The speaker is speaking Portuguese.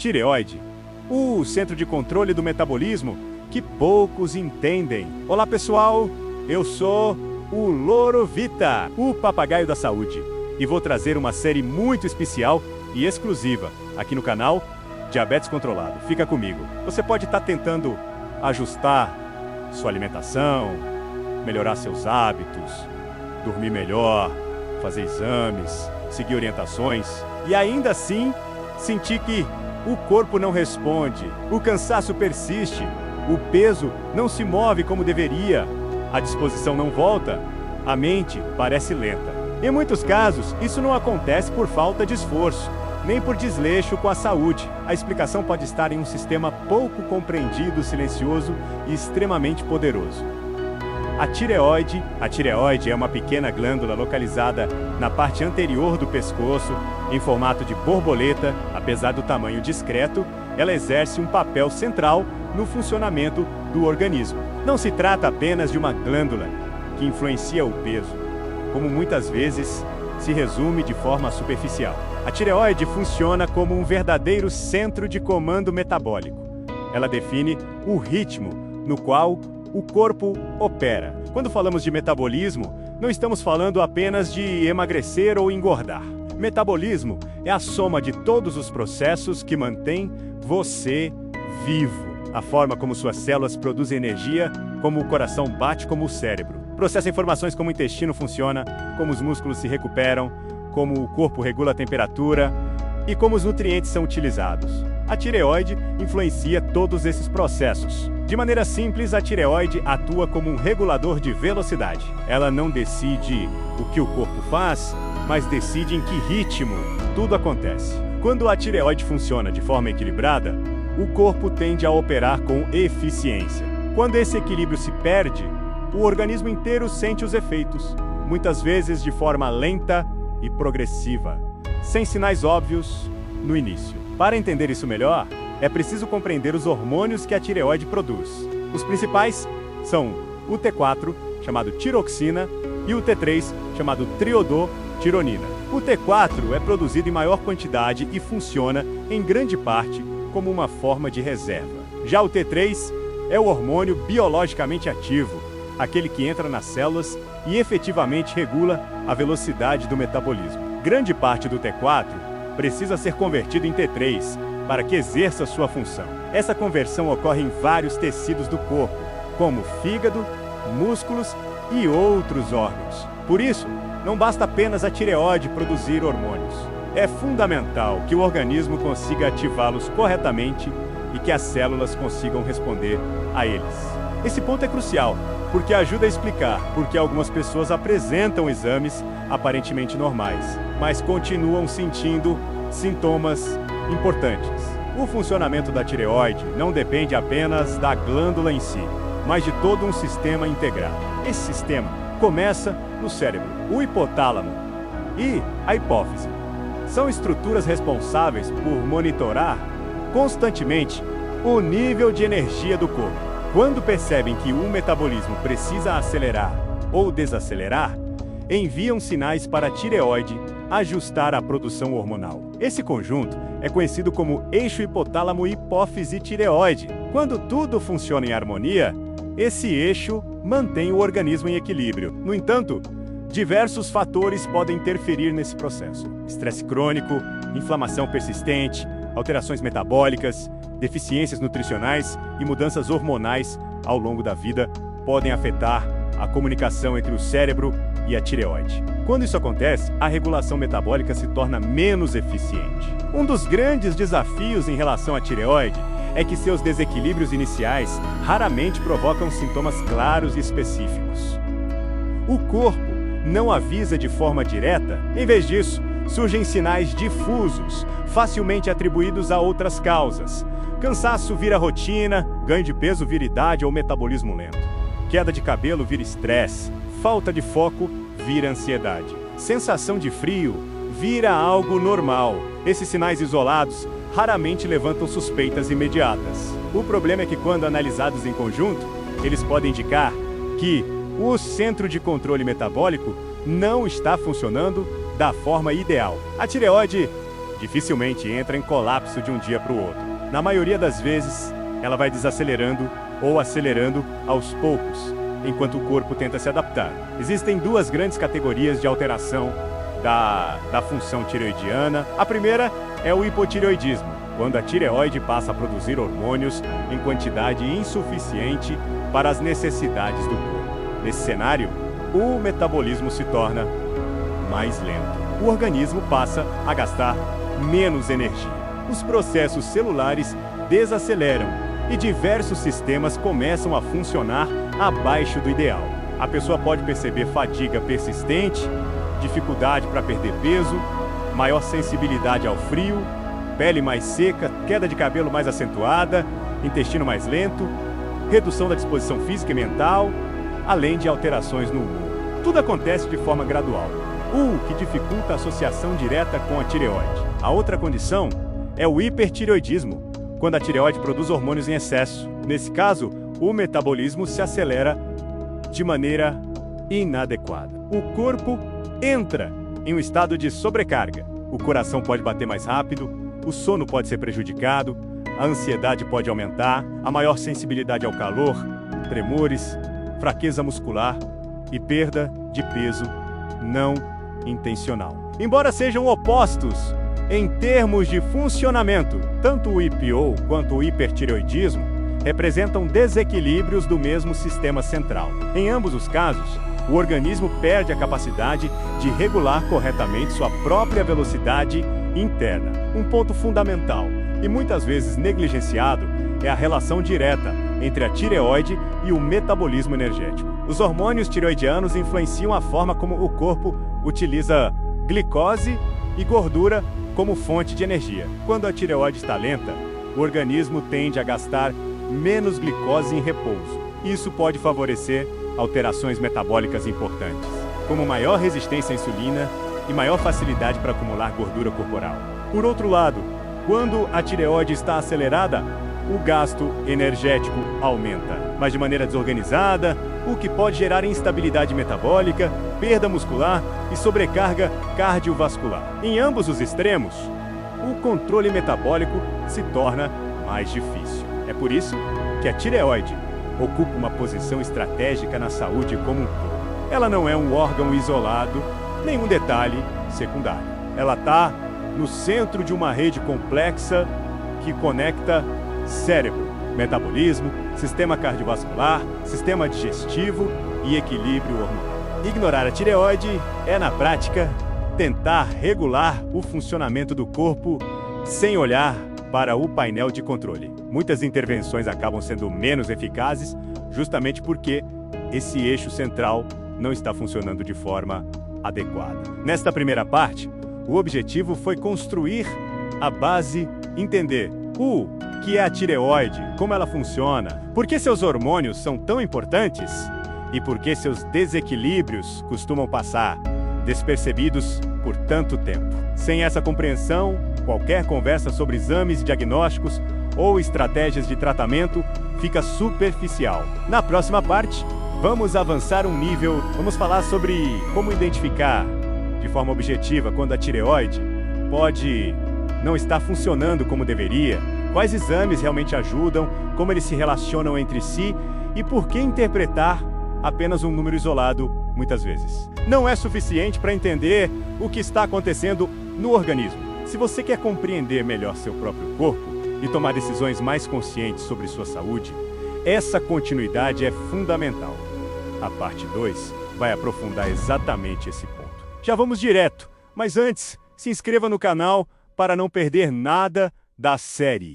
Tireoide, o centro de controle do metabolismo que poucos entendem. Olá pessoal, eu sou o Louro Vita, o papagaio da saúde, e vou trazer uma série muito especial e exclusiva aqui no canal Diabetes Controlado. Fica comigo. Você pode estar tentando ajustar sua alimentação, melhorar seus hábitos, dormir melhor, fazer exames, seguir orientações e ainda assim sentir que o corpo não responde, o cansaço persiste, o peso não se move como deveria, a disposição não volta, a mente parece lenta. Em muitos casos, isso não acontece por falta de esforço, nem por desleixo com a saúde. A explicação pode estar em um sistema pouco compreendido, silencioso e extremamente poderoso. A tireoide é uma pequena glândula localizada na parte anterior do pescoço, em formato de borboleta. Apesar do tamanho discreto, ela exerce um papel central no funcionamento do organismo. Não se trata apenas de uma glândula que influencia o peso, como muitas vezes se resume de forma superficial. A tireoide funciona como um verdadeiro centro de comando metabólico. Ela define o ritmo no qual o corpo opera. Quando falamos de metabolismo, não estamos falando apenas de emagrecer ou engordar. Metabolismo é a soma de todos os processos que mantêm você vivo. A forma como suas células produzem energia, como o coração bate, como o cérebro. Processa informações como o intestino funciona, como os músculos se recuperam, como o corpo regula a temperatura e como os nutrientes são utilizados. A tireoide influencia todos esses processos. De maneira simples, a tireoide atua como um regulador de velocidade. Ela não decide o que o corpo faz, mas decide em que ritmo tudo acontece. Quando a tireoide funciona de forma equilibrada, o corpo tende a operar com eficiência. Quando esse equilíbrio se perde, o organismo inteiro sente os efeitos, muitas vezes de forma lenta e progressiva, sem sinais óbvios no início. Para entender isso melhor, é preciso compreender os hormônios que a tireoide produz. Os principais são o T4, chamado tiroxina, e o T3, chamado triodotironina. O T4 é produzido em maior quantidade e funciona, em grande parte, como uma forma de reserva. Já o T3 é o hormônio biologicamente ativo, aquele que entra nas células e efetivamente regula a velocidade do metabolismo. Grande parte do T4 precisa ser convertido em T3 para que exerça sua função. Essa conversão ocorre em vários tecidos do corpo, como fígado, músculos e outros órgãos. Por isso, não basta apenas a tireoide produzir hormônios. É fundamental que o organismo consiga ativá-los corretamente e que as células consigam responder a eles. Esse ponto é crucial, porque ajuda a explicar por que algumas pessoas apresentam exames aparentemente normais, mas continuam sentindo sintomas importantes. O funcionamento da tireoide não depende apenas da glândula em si, mas de todo um sistema integrado. Esse sistema começa no cérebro. O hipotálamo e a hipófise são estruturas responsáveis por monitorar constantemente o nível de energia do corpo. Quando percebem que o metabolismo precisa acelerar ou desacelerar, enviam sinais para a tireoide ajustar a produção hormonal. Esse conjunto é conhecido como eixo hipotálamo-hipófise-tireoide. Quando tudo funciona em harmonia, esse eixo mantém o organismo em equilíbrio. No entanto, diversos fatores podem interferir nesse processo. Estresse crônico, inflamação persistente, alterações metabólicas, deficiências nutricionais e mudanças hormonais ao longo da vida podem afetar a comunicação entre o cérebro e a tireoide. Quando isso acontece, a regulação metabólica se torna menos eficiente. Um dos grandes desafios em relação à tireoide é que seus desequilíbrios iniciais raramente provocam sintomas claros e específicos. O corpo não avisa de forma direta, em vez disso, surgem sinais difusos, facilmente atribuídos a outras causas. Cansaço vira rotina, ganho de peso vira idade ou metabolismo lento. Queda de cabelo vira estresse, falta de foco vira ansiedade. Sensação de frio vira algo normal. Esses sinais isolados raramente levantam suspeitas imediatas. O problema é que quando analisados em conjunto, eles podem indicar que o centro de controle metabólico não está funcionando da forma ideal. A tireoide, dificilmente entra em colapso de um dia para o outro. Na maioria das vezes, ela vai desacelerando ou acelerando aos poucos, enquanto o corpo tenta se adaptar. Existem duas grandes categorias de alteração da função tireoidiana. A primeira é o hipotireoidismo, quando a tireoide passa a produzir hormônios em quantidade insuficiente para as necessidades do corpo. Nesse cenário, o metabolismo se torna mais lento. O organismo passa a gastar menos energia. Os processos celulares desaceleram e diversos sistemas começam a funcionar abaixo do ideal. A pessoa pode perceber fadiga persistente, dificuldade para perder peso, maior sensibilidade ao frio, pele mais seca, queda de cabelo mais acentuada, intestino mais lento, redução da disposição física e mental, além de alterações no humor. Tudo acontece de forma gradual, o que dificulta a associação direta com a tireoide. A outra condição é o hipertireoidismo, quando a tireoide produz hormônios em excesso. Nesse caso, o metabolismo se acelera de maneira inadequada. O corpo entra em um estado de sobrecarga. O coração pode bater mais rápido, o sono pode ser prejudicado, a ansiedade pode aumentar, a maior sensibilidade ao calor, tremores, fraqueza muscular e perda de peso não intencional. Embora sejam opostos em termos de funcionamento, tanto o IPO quanto o hipertireoidismo representam desequilíbrios do mesmo sistema central. Em ambos os casos, o organismo perde a capacidade de regular corretamente sua própria velocidade interna. Um ponto fundamental e muitas vezes negligenciado é a relação direta entre a tireoide e o metabolismo energético. Os hormônios tireoidianos influenciam a forma como o corpo utiliza glicose e gordura como fonte de energia. Quando a tireoide está lenta, o organismo tende a gastar menos glicose em repouso. Isso pode favorecer alterações metabólicas importantes, como maior resistência à insulina e maior facilidade para acumular gordura corporal. Por outro lado, quando a tireoide está acelerada, o gasto energético aumenta, mas de maneira desorganizada, o que pode gerar instabilidade metabólica, perda muscular e sobrecarga cardiovascular. Em ambos os extremos, o controle metabólico se torna mais difícil. É por isso que a tireoide ocupa uma posição estratégica na saúde como um todo. Ela não é um órgão isolado, nem um detalhe secundário. Ela está no centro de uma rede complexa que conecta cérebro, metabolismo, sistema cardiovascular, sistema digestivo e equilíbrio hormonal. Ignorar a tireoide é, na prática, tentar regular o funcionamento do corpo sem olhar para o painel de controle. Muitas intervenções acabam sendo menos eficazes justamente porque esse eixo central não está funcionando de forma adequada. Nesta primeira parte, o objetivo foi construir a base, entender o que é a tireoide, como ela funciona, por que seus hormônios são tão importantes e por que seus desequilíbrios costumam passar despercebidos por tanto tempo. Sem essa compreensão, qualquer conversa sobre exames, diagnósticos ou estratégias de tratamento fica superficial. Na próxima parte, vamos avançar um nível, vamos falar sobre como identificar de forma objetiva quando a tireoide pode não estar funcionando como deveria, quais exames realmente ajudam, como eles se relacionam entre si e por que interpretar apenas um número isolado muitas vezes não é suficiente para entender o que está acontecendo no organismo. Se você quer compreender melhor seu próprio corpo e tomar decisões mais conscientes sobre sua saúde, essa continuidade é fundamental. A parte 2 vai aprofundar exatamente esse ponto. Já vamos direto, mas antes, se inscreva no canal para não perder nada da série.